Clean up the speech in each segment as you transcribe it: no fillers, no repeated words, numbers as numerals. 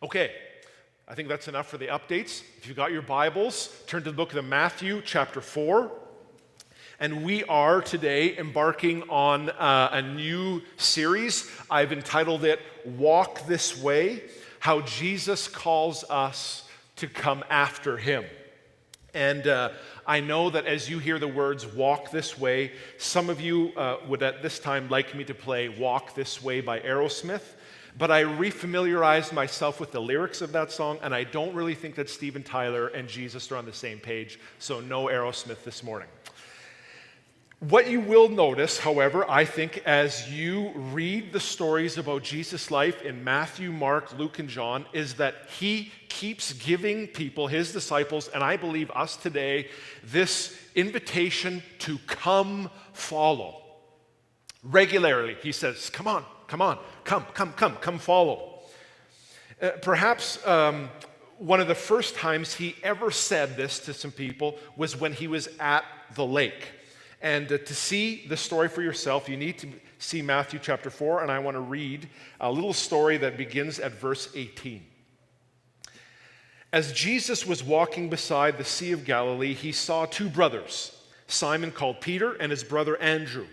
Okay, I think that's enough for the updates. If you've got your Bibles, turn to the book of Matthew, chapter 4. And we are today embarking on a new series. I've entitled it, Walk This Way, How Jesus Calls Us to Come After Him. And I know that as you hear the words, walk this way, some of you would at this time like me to play Walk This Way by Aerosmith. But I refamiliarized myself with the lyrics of that song, and I don't really think that Steven Tyler and Jesus are on the same page, so no Aerosmith this morning. What you will notice, however, I think, as you read the stories about Jesus' life in Matthew, Mark, Luke, and John, is that he keeps giving people, his disciples, and I believe us today, this invitation to come follow. Regularly, he says, come on, come follow. Perhaps one of the first times he ever said this to some people was when he was at the lake. And to see the story for yourself, you need to see Matthew chapter 4, and I want to read a little story that begins at verse 18. As Jesus was walking beside the Sea of Galilee, he saw two brothers, Simon called Peter and his brother Andrew.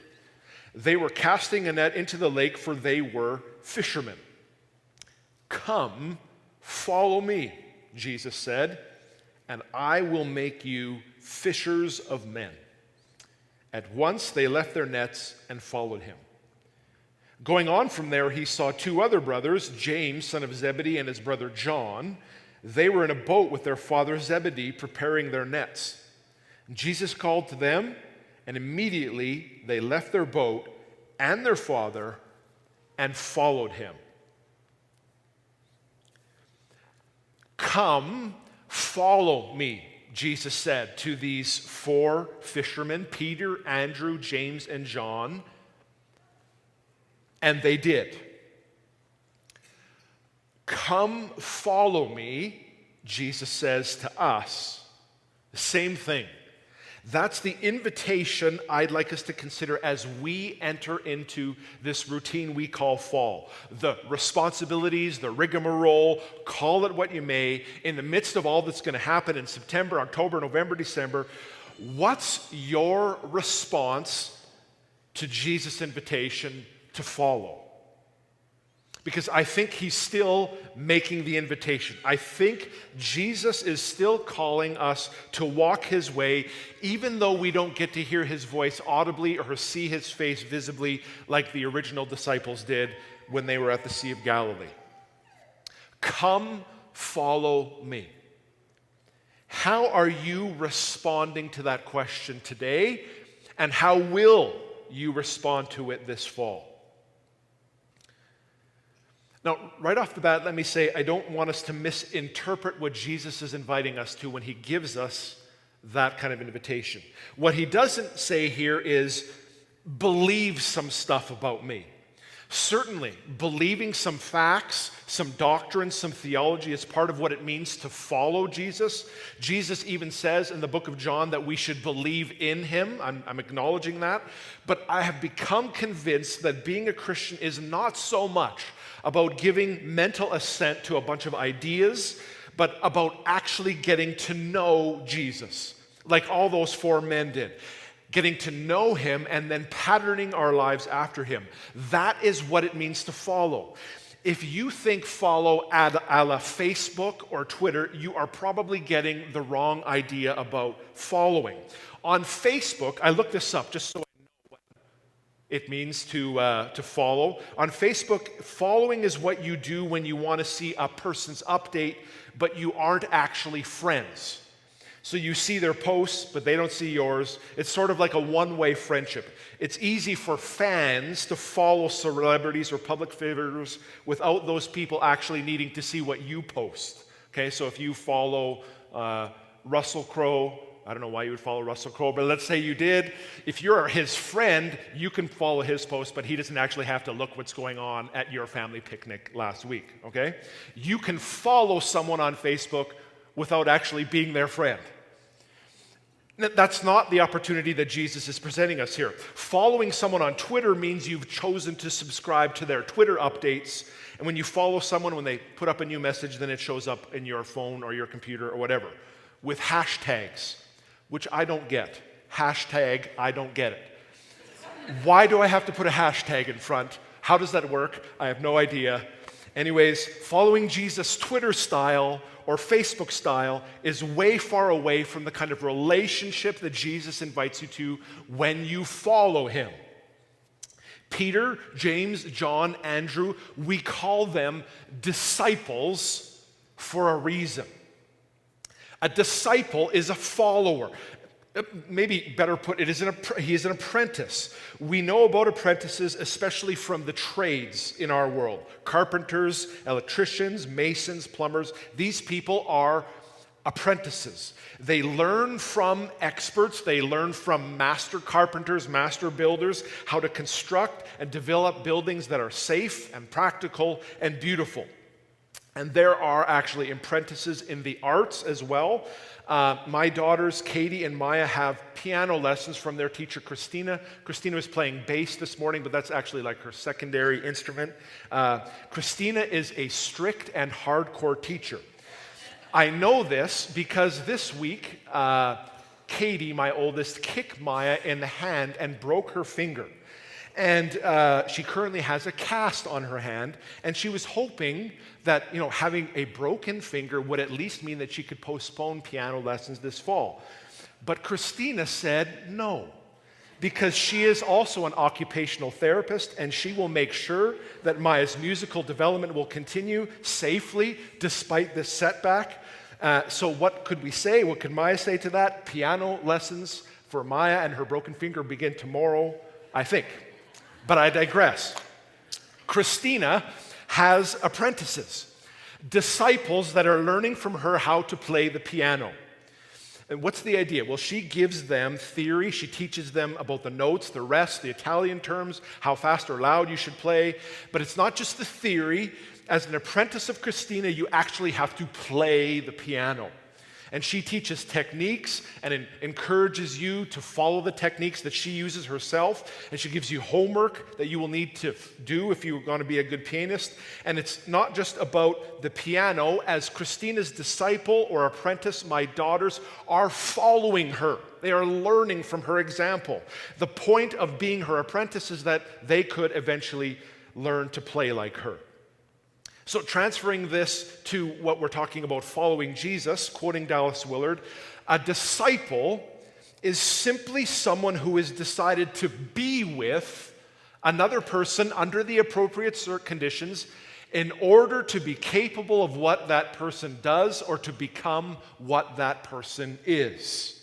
They were casting a net into the lake, for they were fishermen. Come, follow me, Jesus said, and I will make you fishers of men. At once they left their nets and followed him. Going on from there, he saw two other brothers, James, son of Zebedee, and his brother John. They were in a boat with their father Zebedee, preparing their nets. Jesus called to them, and immediately they left their boat and their father and followed him. Come, follow me, Jesus said to these four fishermen, Peter, Andrew, James, and John. And they did. Come, follow me, Jesus says to us. The same thing. That's the invitation I'd like us to consider as we enter into this routine we call fall. The responsibilities, the rigmarole, call it what you may, in the midst of all that's going to happen in September, October, November, December, what's your response to Jesus' invitation to follow? Because I think he's still making the invitation. I think Jesus is still calling us to walk his way, even though we don't get to hear his voice audibly or see his face visibly like the original disciples did when they were at the Sea of Galilee. Come, follow me. How are you responding to that question today? And how will you respond to it this fall? Now, right off the bat, let me say, I don't want us to misinterpret what Jesus is inviting us to when he gives us that kind of invitation. What he doesn't say here is, believe some stuff about me. Certainly, believing some facts, some doctrine, some theology is part of what it means to follow Jesus. Jesus even says in the book of John that we should believe in him. I'm acknowledging that. But I have become convinced that being a Christian is not so much about giving mental assent to a bunch of ideas, but about actually getting to know Jesus, like all those four men did. Getting to know him and then patterning our lives after him. That is what it means to follow. If you think follow a la Facebook or Twitter, you are probably getting the wrong idea about following. On Facebook, I looked this up just so I know what it means to follow. On Facebook, following is what you do when you want to see a person's update, but you aren't actually friends. So you see their posts, but they don't see yours. It's sort of like a one-way friendship. It's easy for fans to follow celebrities or public figures without those people actually needing to see what you post. Okay, so if you follow Russell Crowe, I don't know why you would follow Russell Crowe, but let's say you did. If you're his friend, you can follow his post, but he doesn't actually have to look what's going on at your family picnic last week, okay? You can follow someone on Facebook without actually being their friend. That's not the opportunity that Jesus is presenting us here. Following someone on Twitter means you've chosen to subscribe to their Twitter updates. And when you follow someone, when they put up a new message, then it shows up in your phone or your computer or whatever with hashtags, which I don't get. Hashtag, I don't get it. Why do I have to put a hashtag in front? How does that work? I have no idea. Anyways, following Jesus Twitter style or Facebook style is way far away from the kind of relationship that Jesus invites you to when you follow him. Peter, James, John, Andrew, we call them disciples for a reason. A disciple is a follower. Maybe better put, he is an apprentice. We know about apprentices, especially from the trades in our world. Carpenters, electricians, masons, plumbers. These people are apprentices. They learn from experts. They learn from master carpenters, master builders, how to construct and develop buildings that are safe and practical and beautiful. And there are actually apprentices in the arts as well. My daughters, Katie and Maya, have piano lessons from their teacher, Christina. Christina was playing bass this morning, but that's actually like her secondary instrument. Christina is a strict and hardcore teacher. I know this because this week, Katie, my oldest, kicked Maya in the hand and broke her finger. And she currently has a cast on her hand, and she was hoping that, having a broken finger would at least mean that she could postpone piano lessons this fall. But Christina said no, because she is also an occupational therapist, and she will make sure that Maya's musical development will continue safely despite this setback. So what could we say? What could Maya say to that? Piano lessons for Maya and her broken finger begin tomorrow, I think. But I digress. Christina has apprentices, disciples that are learning from her how to play the piano. And what's the idea? Well, she gives them theory. She teaches them about the notes, the rest, the Italian terms, how fast or loud you should play. But it's not just the theory. As an apprentice of Christina, you actually have to play the piano. And she teaches techniques and encourages you to follow the techniques that she uses herself. And she gives you homework that you will need to do if you're going to be a good pianist. And it's not just about the piano. As Christina's disciple or apprentice, my daughters are following her. They are learning from her example. The point of being her apprentice is that they could eventually learn to play like her. So transferring this to what we're talking about, following Jesus, quoting Dallas Willard, a disciple is simply someone who has decided to be with another person under the appropriate conditions in order to be capable of what that person does or to become what that person is.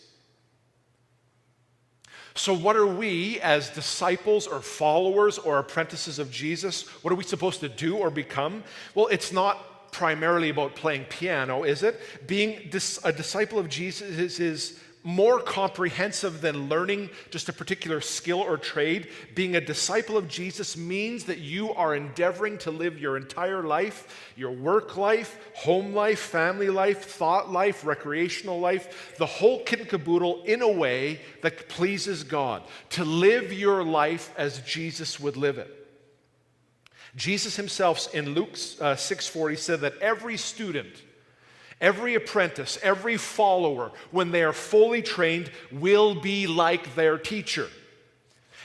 So what are we as disciples or followers or apprentices of Jesus? What are we supposed to do or become? Well, it's not primarily about playing piano, is it? Being a disciple of Jesus is more comprehensive than learning just a particular skill or trade. Being a disciple of Jesus means that you are endeavoring to live your entire life, your work life, home life, family life, thought life, recreational life, the whole kit and caboodle in a way that pleases God. To live your life as Jesus would live it. Jesus himself in Luke 6:40 said that every student, every apprentice, every follower, when they are fully trained, will be like their teacher.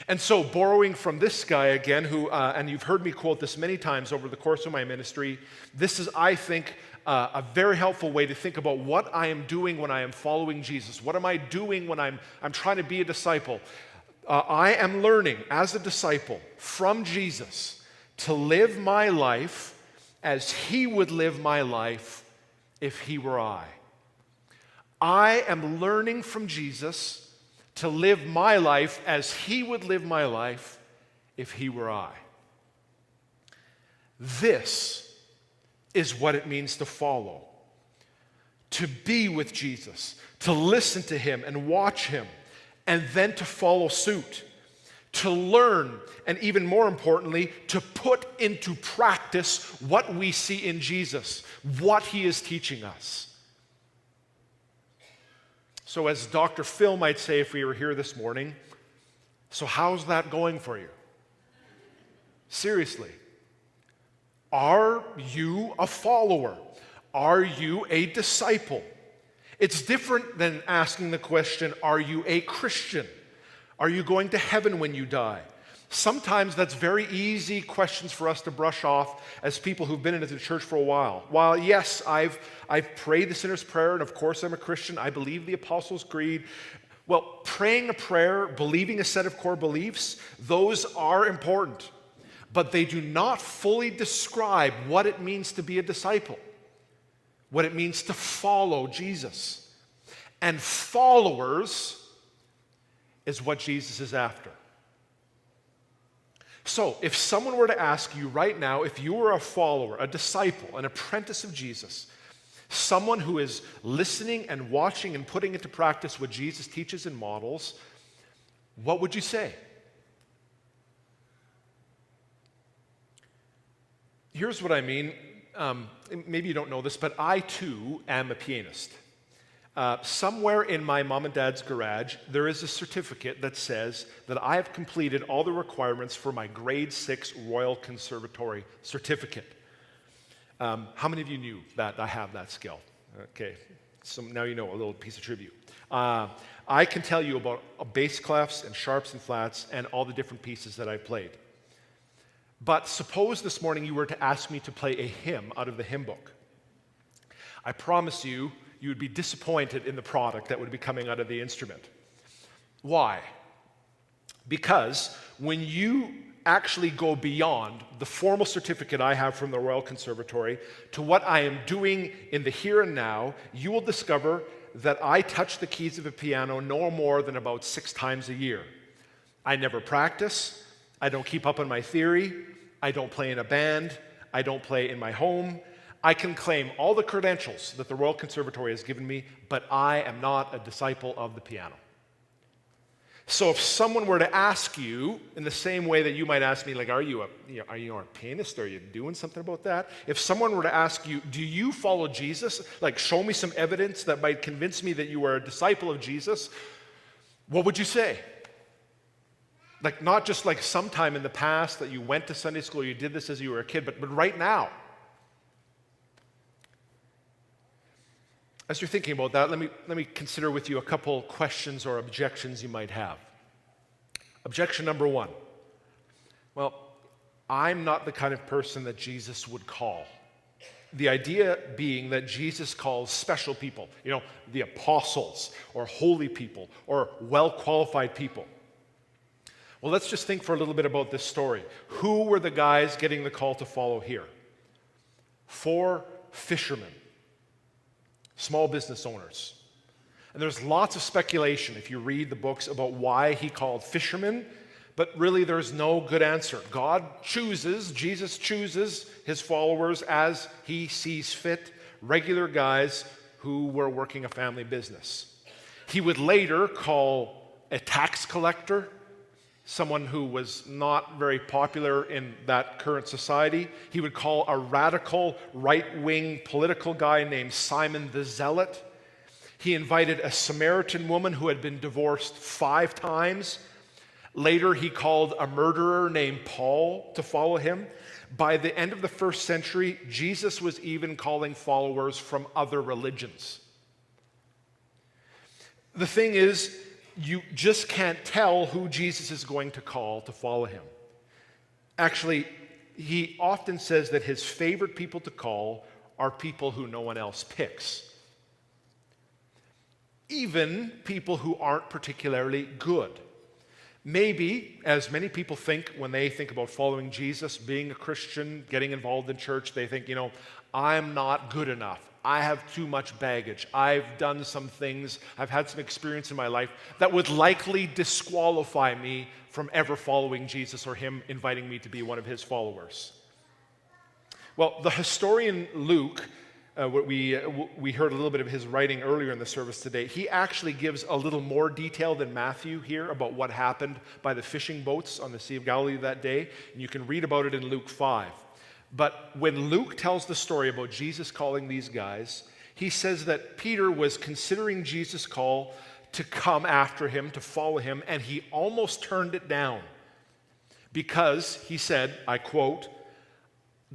And so, borrowing from this guy again, who, and you've heard me quote this many times over the course of my ministry, this is, I think, a very helpful way to think about what I am doing when I am following Jesus. What am I doing when I'm trying to be a disciple? I am learning as a disciple from Jesus to live my life as he would live my life if he were I. I am learning from Jesus to live my life as he would live my life if he were I. This is what it means to follow, to be with Jesus, to listen to him and watch him, and then to follow suit, to learn, and even more importantly, to put into practice what we see in Jesus, what he is teaching us. So as Dr. Phil might say if we were here this morning, so how's that going for you? Seriously. Are you a follower? Are you a disciple? It's different than asking the question, are you a Christian? Are you going to heaven when you die? Sometimes that's very easy questions for us to brush off as people who've been in the church for a while. While yes, I've prayed the sinner's prayer, and of course I'm a Christian, I believe the Apostles' Creed. Well, praying a prayer, believing a set of core beliefs, those are important. But they do not fully describe what it means to be a disciple, what it means to follow Jesus. And followers is what Jesus is after. So, if someone were to ask you right now, if you were a follower, a disciple, an apprentice of Jesus, someone who is listening and watching and putting into practice what Jesus teaches and models, what would you say? Here's what I mean. Maybe you don't know this, but I too am a pianist. Somewhere in my mom and dad's garage, there is a certificate that says that I have completed all the requirements for my grade 6 Royal Conservatory certificate. How many of you knew that I have that skill? Okay, so now you know a little piece of tribute. I can tell you about bass clefs and sharps and flats and all the different pieces that I've played. But suppose this morning you were to ask me to play a hymn out of the hymn book. I promise you, you would be disappointed in the product that would be coming out of the instrument. Why? Because when you actually go beyond the formal certificate I have from the Royal Conservatory to what I am doing in the here and now, you will discover that I touch the keys of a piano no more than about 6 times a year. I never practice. I don't keep up on my theory. I don't play in a band. I don't play in my home. I can claim all the credentials that the Royal Conservatory has given me, but I am not a disciple of the piano. So if someone were to ask you, in the same way that you might ask me, like, are you a pianist? Are you doing something about that? If someone were to ask you, do you follow Jesus? Like, show me some evidence that might convince me that you are a disciple of Jesus. What would you say? Like, not just like sometime in the past that you went to Sunday school, you did this as you were a kid, but right now. As you're thinking about that, let me consider with you a couple questions or objections you might have. Objection number 1. Well, I'm not the kind of person that Jesus would call. The idea being that Jesus calls special people, the apostles or holy people or well-qualified people. Well, let's just think for a little bit about this story. Who were the guys getting the call to follow here? 4 fishermen. Small business owners. And there's lots of speculation if you read the books about why he called fishermen, but really there's no good answer. Jesus chooses his followers as he sees fit, regular guys who were working a family business. He would later call a tax collector, someone who was not very popular in that current society. He would call a radical right-wing political guy named Simon the Zealot. He invited a Samaritan woman who had been divorced 5 times. Later, he called a murderer named Paul to follow him. By the end of the 1st century, Jesus was even calling followers from other religions. The thing is, you just can't tell who Jesus is going to call to follow him. Actually, he often says that his favorite people to call are people who no one else picks. Even people who aren't particularly good. Maybe, as many people think when they think about following Jesus, being a Christian, getting involved in church, they think, I'm not good enough. I have too much baggage. I've done some things, I've had some experience in my life that would likely disqualify me from ever following Jesus or him inviting me to be one of his followers. Well, the historian Luke, we heard a little bit of his writing earlier in the service today. He actually gives a little more detail than Matthew here about what happened by the fishing boats on the Sea of Galilee that day. And you can read about it in Luke 5. But when Luke tells the story about Jesus calling these guys, he says that Peter was considering Jesus' call to come after him, to follow him, and he almost turned it down because he said, I quote,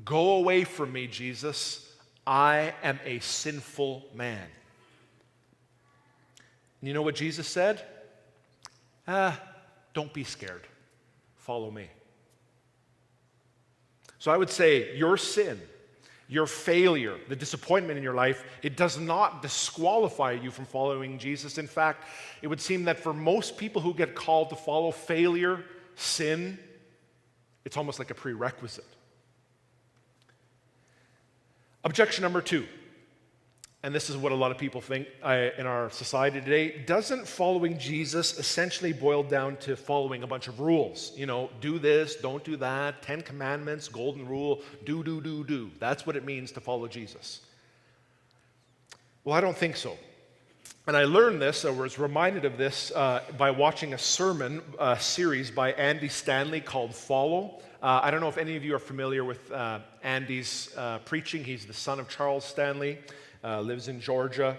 "Go away from me, Jesus. I am a sinful man." And you know what Jesus said? Don't be scared. Follow me. So I would say your sin, your failure, the disappointment in your life, it does not disqualify you from following Jesus. In fact, it would seem that for most people who get called to follow, failure, sin, it's almost like a prerequisite. Objection number 2, and this is what a lot of people think in our society today: doesn't following Jesus essentially boil down to following a bunch of rules? You know, do this, don't do that, 10 commandments, golden rule, do. That's what it means to follow Jesus. Well, I don't think so. And I learned this, or was reminded of this, by watching a sermon series by Andy Stanley called Follow. I don't know if any of you are familiar with Andy's preaching. He's the son of Charles Stanley, lives in Georgia.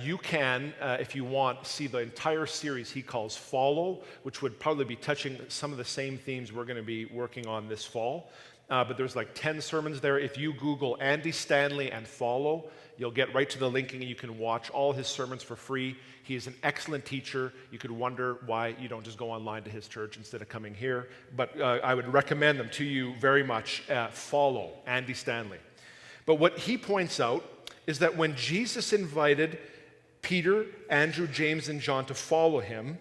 You can, if you want, see the entire series he calls Follow, which would probably be touching some of the same themes we're going to be working on this fall. But there's like 10 sermons there. If you Google Andy Stanley and Follow, you'll get right to the linking and you can watch all his sermons for free. He is an excellent teacher. You could wonder why you don't just go online to his church instead of coming here. But I would recommend them to you very much. Follow Andy Stanley. But what he points out is that when Jesus invited Peter, Andrew, James, and John to follow him,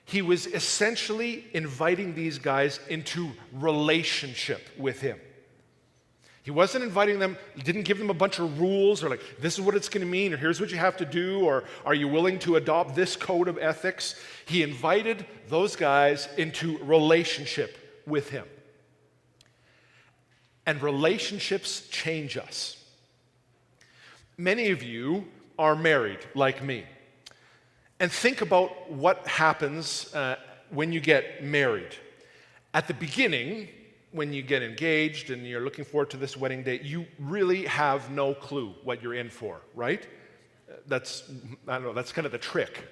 he was essentially inviting these guys into relationship with him. He wasn't inviting them, he didn't give them a bunch of rules or like, this is what it's going to mean, or here's what you have to do, or are you willing to adopt this code of ethics? He invited those guys into relationship with him. And relationships change us. Many of you are married, like me. And think about what happens when you get married. At the beginning, when you get engaged and you're looking forward to this wedding day, you really have no clue what you're in for, right? That's kind of the trick.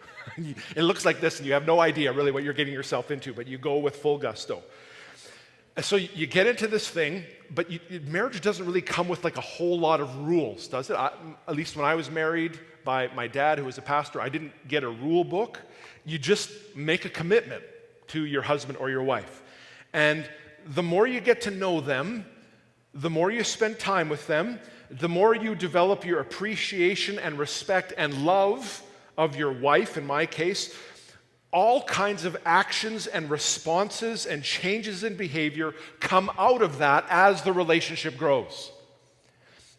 It looks like this and you have no idea really what you're getting yourself into, but you go with full gusto. And so you get into this thing, but marriage doesn't really come with like a whole lot of rules, does it? At least when I was married by my dad, who was a pastor, I didn't get a rule book. You just make a commitment to your husband or your wife. And the more you get to know them, the more you spend time with them, the more you develop your appreciation and respect and love of your wife, in my case, all kinds of actions and responses and changes in behavior come out of that as the relationship grows.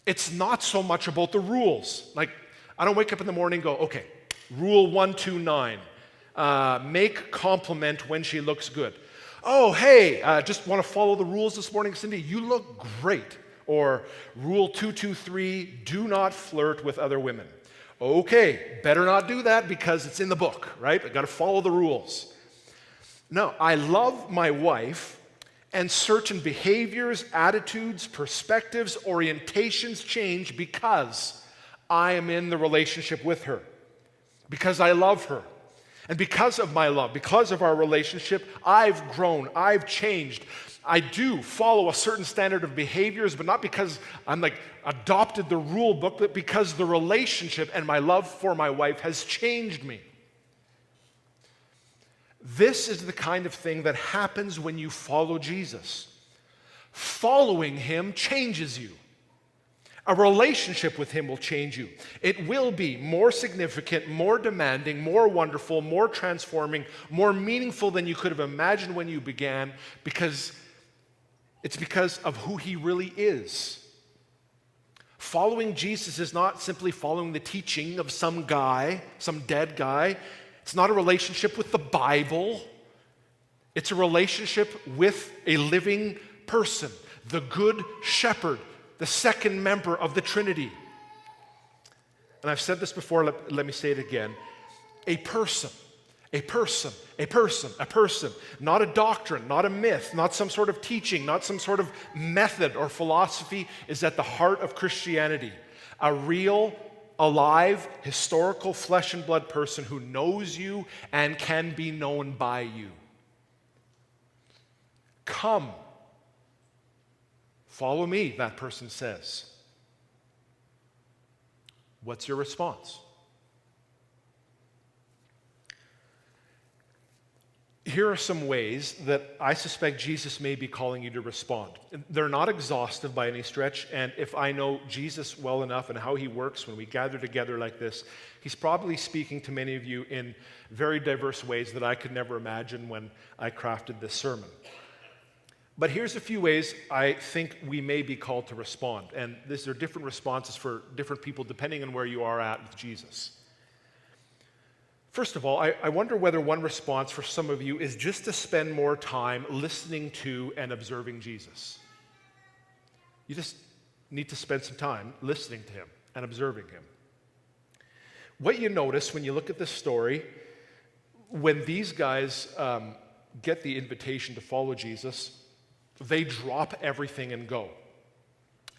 It's not so much about the rules. Like, I don't wake up in the morning and go, okay, rule 129, make compliment when she looks good. Oh, hey, just want to follow the rules this morning, Cindy. You look great. Or rule 223, do not flirt with other women. Okay, better not do that because it's in the book, right? I got to follow the rules. No, I love my wife, and certain behaviors, attitudes, perspectives, orientations change because I am in the relationship with her, because I love her. And because of my love, because of our relationship, I've grown, I've changed. I do follow a certain standard of behaviors, but not because I'm like adopted the rule book, but because the relationship and my love for my wife has changed me. This is the kind of thing that happens when you follow Jesus. Following him changes you. A relationship with him will change you. It will be more significant, more demanding, more wonderful, more transforming, more meaningful than you could have imagined when you began, because it's because of who he really is. Following Jesus is not simply following the teaching of some guy, some dead guy. It's not a relationship with the Bible. It's a relationship with a living person, the Good Shepherd, the second member of the Trinity. And I've said this before, let me say it again. A person. Not a doctrine, not a myth, not some sort of teaching, not some sort of method or philosophy is at the heart of Christianity. A real alive, historical, flesh and blood person who knows you and can be known by you. Come. Follow me, that person says. What's your response? Here are some ways that I suspect Jesus may be calling you to respond. They're not exhaustive by any stretch, and if I know Jesus well enough and how he works when we gather together like this, he's probably speaking to many of you in very diverse ways that I could never imagine when I crafted this sermon. But here's a few ways I think we may be called to respond, and these are different responses for different people depending on where you are at with Jesus. First of all, I wonder whether one response for some of you is just to spend more time listening to and observing Jesus. You just need to spend some time listening to him and observing him. What you notice when you look at this story, when these guys get the invitation to follow Jesus, they drop everything and go.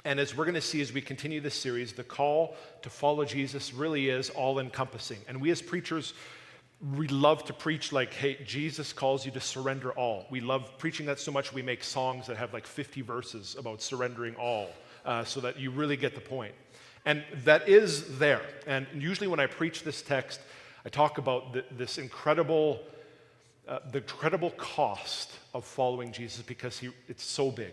And as we're going to see as we continue this series, the call to follow Jesus really is all-encompassing. And we as preachers, we love to preach like, hey, Jesus calls you to surrender all. We love preaching that so much we make songs that have like 50 verses about surrendering all, so that you really get the point. And that is there. And usually when I preach this text, I talk about this incredible, the incredible cost of following Jesus because it's so big.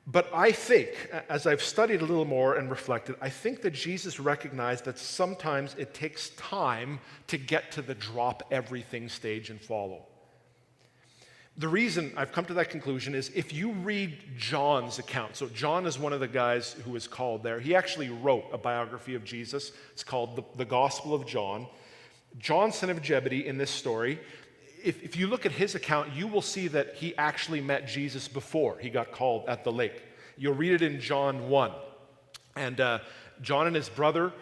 But I think, as I've studied a little more and reflected, I think that Jesus recognized that sometimes it takes time to get to the drop everything stage and follow. The reason I've come to that conclusion is if you read John's account, so John is one of the guys who is called there. He actually wrote a biography of Jesus. It's called the Gospel of John. John, son of Zebedee, in this story, if you look at his account, you will see that he actually met Jesus before he got called at the lake. You'll read it in John 1. And John and his brother,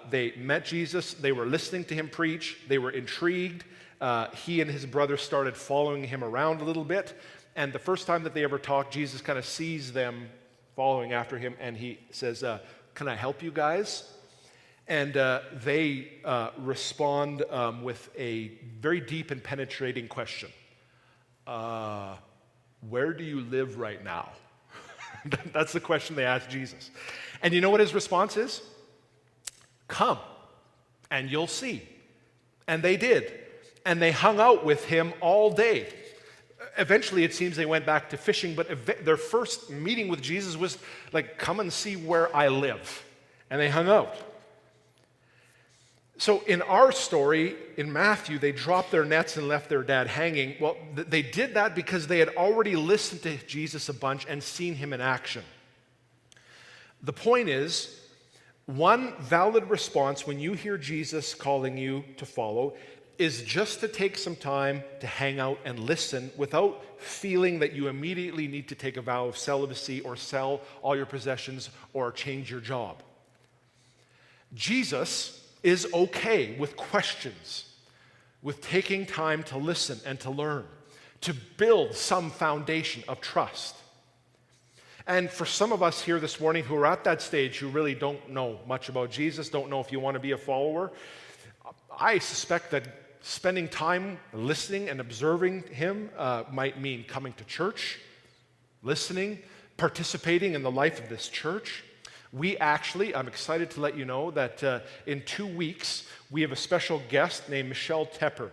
they met Jesus. They were listening to him preach. They were intrigued. He and his brother started following him around a little bit. And the first time that they ever talked, Jesus kind of sees them following after him, and he says, can I help you guys? And they respond with a very deep and penetrating question. Where do you live right now? That's the question they asked Jesus. And you know what his response is? Come, and you'll see. And they did. And they hung out with him all day. Eventually, it seems they went back to fishing, but their first meeting with Jesus was like, come and see where I live. And they hung out. So in our story, in Matthew, they dropped their nets and left their dad hanging. Well, they did that because they had already listened to Jesus a bunch and seen him in action. The point is, one valid response when you hear Jesus calling you to follow is just to take some time to hang out and listen without feeling that you immediately need to take a vow of celibacy or sell all your possessions or change your job. Jesus is okay with questions, with taking time to listen and to learn, to build some foundation of trust. And for some of us here this morning who are at that stage who really don't know much about Jesus, don't know if you want to be a follower, I suspect that spending time listening and observing him might mean coming to church, listening, participating in the life of this church. We actually, I'm excited to let you know that in 2 weeks, we have a special guest named Michelle Tepper,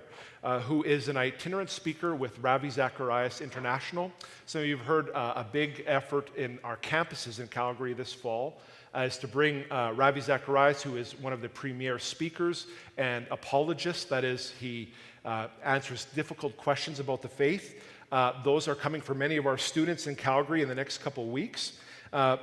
who is an itinerant speaker with Ravi Zacharias International. Some of you have heard a big effort in our campuses in Calgary this fall is to bring Ravi Zacharias, who is one of the premier speakers and apologists. That is, he answers difficult questions about the faith. Those are coming for many of our students in Calgary in the next couple of weeks.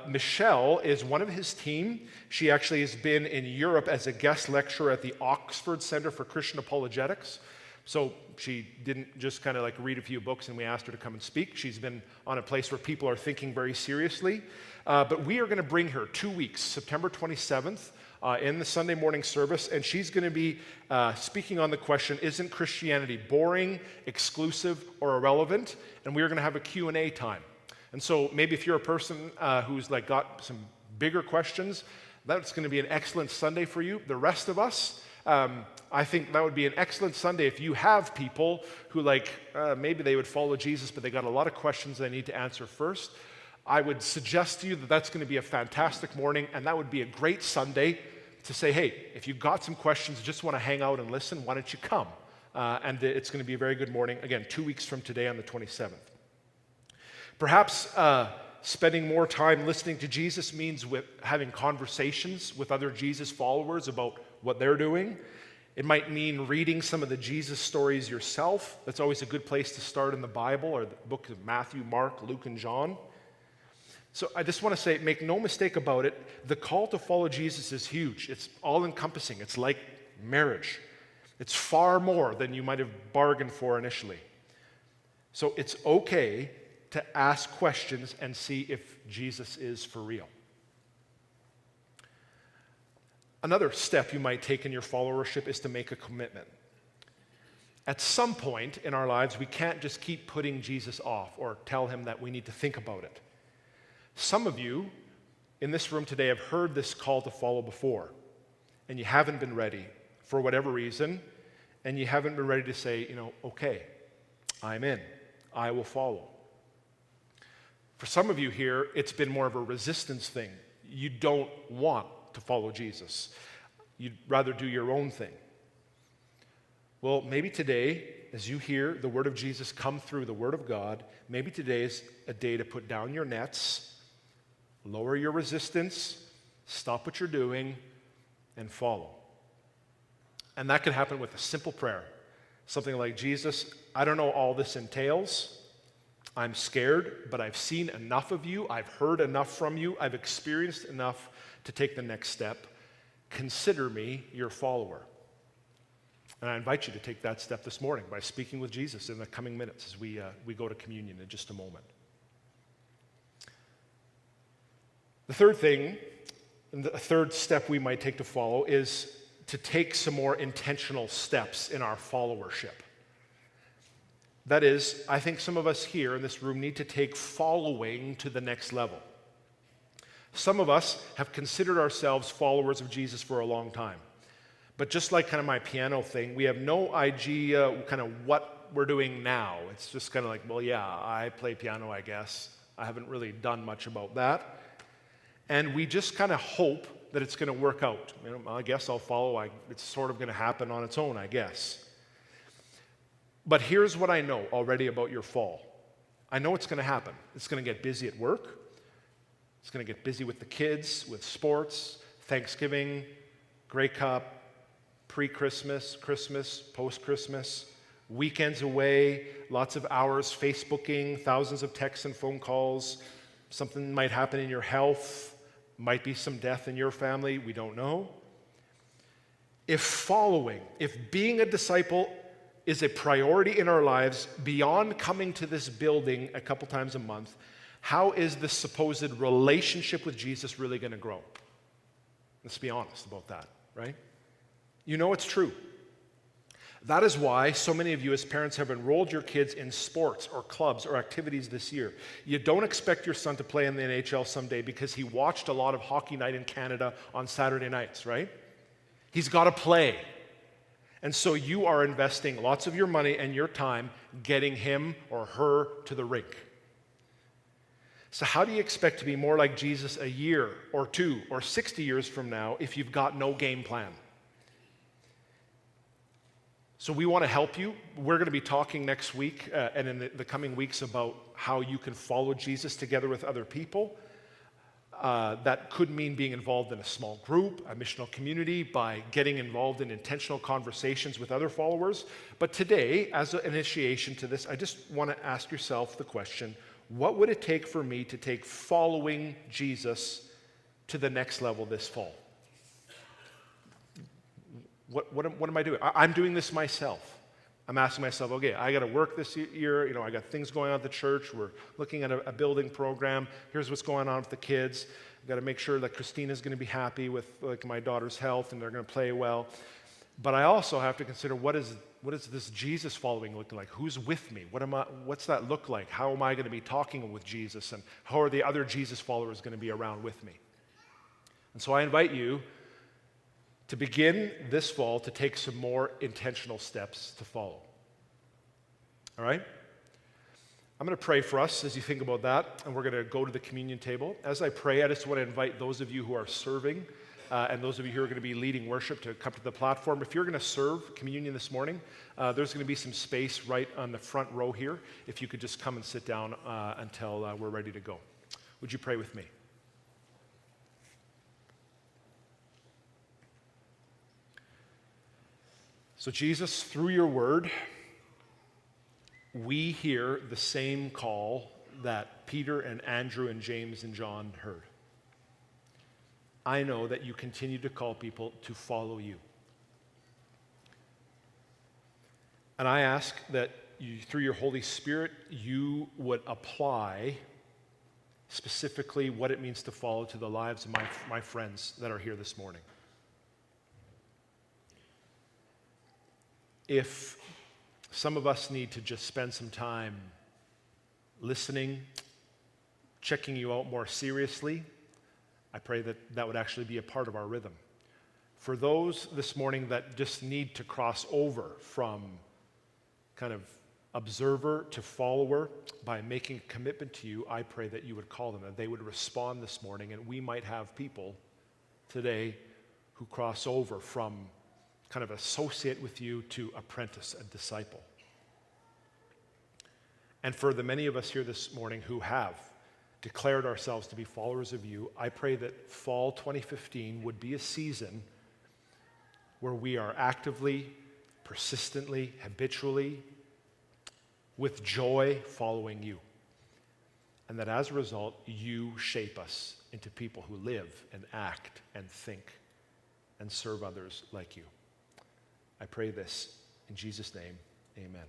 Michelle is one of his team. She actually has been in Europe as a guest lecturer at the Oxford Center for Christian Apologetics. So she didn't just kind of like read a few books and we asked her to come and speak. She's been on a place where people are thinking very seriously. But we are going to bring her 2 weeks, September 27th, in the Sunday morning service, and she's going to be speaking on the question, isn't Christianity boring, exclusive, or irrelevant? And we are going to have a Q&A time. And so maybe if you're a person who's like got some bigger questions, that's going to be an excellent Sunday for you. The rest of us, I think that would be an excellent Sunday if you have people who maybe they would follow Jesus, but they got a lot of questions they need to answer first. I would suggest to you that that's going to be a fantastic morning, and that would be a great Sunday to say, hey, if you've got some questions, just want to hang out and listen, why don't you come? And it's going to be a very good morning, again, 2 weeks from today on the 27th. Perhaps spending more time listening to Jesus means with having conversations with other Jesus followers about what they're doing. It might mean reading some of the Jesus stories yourself. That's always a good place to start in the Bible, or the book of Matthew, Mark, Luke, and John. So I just want to say, make no mistake about it, the call to follow Jesus is huge. It's all-encompassing. It's like marriage. It's far more than you might have bargained for initially. So it's okay to ask questions and see if Jesus is for real. Another step you might take in your followership is to make a commitment. At some point in our lives, we can't just keep putting Jesus off or tell him that we need to think about it. Some of you in this room today have heard this call to follow before, and you haven't been ready for whatever reason, and you haven't been ready to say, okay, I'm in, I will follow. For some of you here, it's been more of a resistance thing. You don't want to follow Jesus. You'd rather do your own thing. Well, maybe today, as you hear the word of Jesus come through the word of God, maybe today is a day to put down your nets, lower your resistance, stop what you're doing, and follow. And that can happen with a simple prayer. Something like, Jesus, I don't know all this entails. I'm scared, but I've seen enough of you. I've heard enough from you. I've experienced enough to take the next step. Consider me your follower. And I invite you to take that step this morning by speaking with Jesus in the coming minutes as we go to communion in just a moment. The third thing, and the third step we might take to follow, is to take some more intentional steps in our followership. That is, I think some of us here in this room need to take following to the next level. Some of us have considered ourselves followers of Jesus for a long time. But just like kind of my piano thing, we have no idea kind of what we're doing now. It's just kind of like, well, yeah, I play piano, I guess. I haven't really done much about that. And we just kind of hope that it's going to work out. I guess I'll follow. It's sort of going to happen on its own, I guess. But here's what I know already about your fall. I know it's going to happen. It's going to get busy at work. It's going to get busy with the kids, with sports, Thanksgiving, Grey Cup, pre-Christmas, Christmas, post-Christmas, weekends away, lots of hours Facebooking, thousands of texts and phone calls. Something might happen in your health. Might be some death in your family, we don't know. If being a disciple is a priority in our lives beyond coming to this building a couple times a month, how is the supposed relationship with Jesus really going to grow? Let's be honest about that, right? It's true. That is why so many of you as parents have enrolled your kids in sports or clubs or activities this year. You don't expect your son to play in the NHL someday because he watched a lot of Hockey Night in Canada on Saturday nights, right? He's got to play. And so you are investing lots of your money and your time getting him or her to the rink. So how do you expect to be more like Jesus a year or 2 or 60 years from now if you've got no game plan? So we want to help you. We're going to be talking next week and in the coming weeks about how you can follow Jesus together with other people. That could mean being involved in a small group, a missional community, by getting involved in intentional conversations with other followers. But today, as an initiation to this, I just want to ask yourself the question, what would it take for me to take following Jesus to the next level this fall? What am I doing? I'm doing this myself. I'm asking myself, okay, I got to work this year. I got things going on at the church. We're looking at a building program. Here's what's going on with the kids. I've got to make sure that Christina's going to be happy with my daughter's health and they're going to play well. But I also have to consider what is this Jesus following looking like? Who's with me? What's that look like? How am I going to be talking with Jesus? And how are the other Jesus followers going to be around with me? And so I invite you to begin this fall to take some more intentional steps to follow. All right? I'm going to pray for us as you think about that, and we're going to go to the communion table. As I pray, I just want to invite those of you who are serving and those of you who are going to be leading worship to come to the platform. If you're going to serve communion this morning, there's going to be some space right on the front row here. If you could just come and sit down until we're ready to go. Would you pray with me? So Jesus, through your word, we hear the same call that Peter and Andrew and James and John heard. I know that you continue to call people to follow you. And I ask that you, through your Holy Spirit, you would apply specifically what it means to follow to the lives of my friends that are here this morning. If some of us need to just spend some time listening, checking you out more seriously, I pray that that would actually be a part of our rhythm. For those this morning that just need to cross over from kind of observer to follower by making a commitment to you, I pray that you would call them, that they would respond this morning, and we might have people today who cross over from kind of associate with you to apprentice and disciple. And for the many of us here this morning who have declared ourselves to be followers of you, I pray that fall 2015 would be a season where we are actively, persistently, habitually, with joy following you. And that as a result, you shape us into people who live and act and think and serve others like you. I pray this in Jesus' name, amen.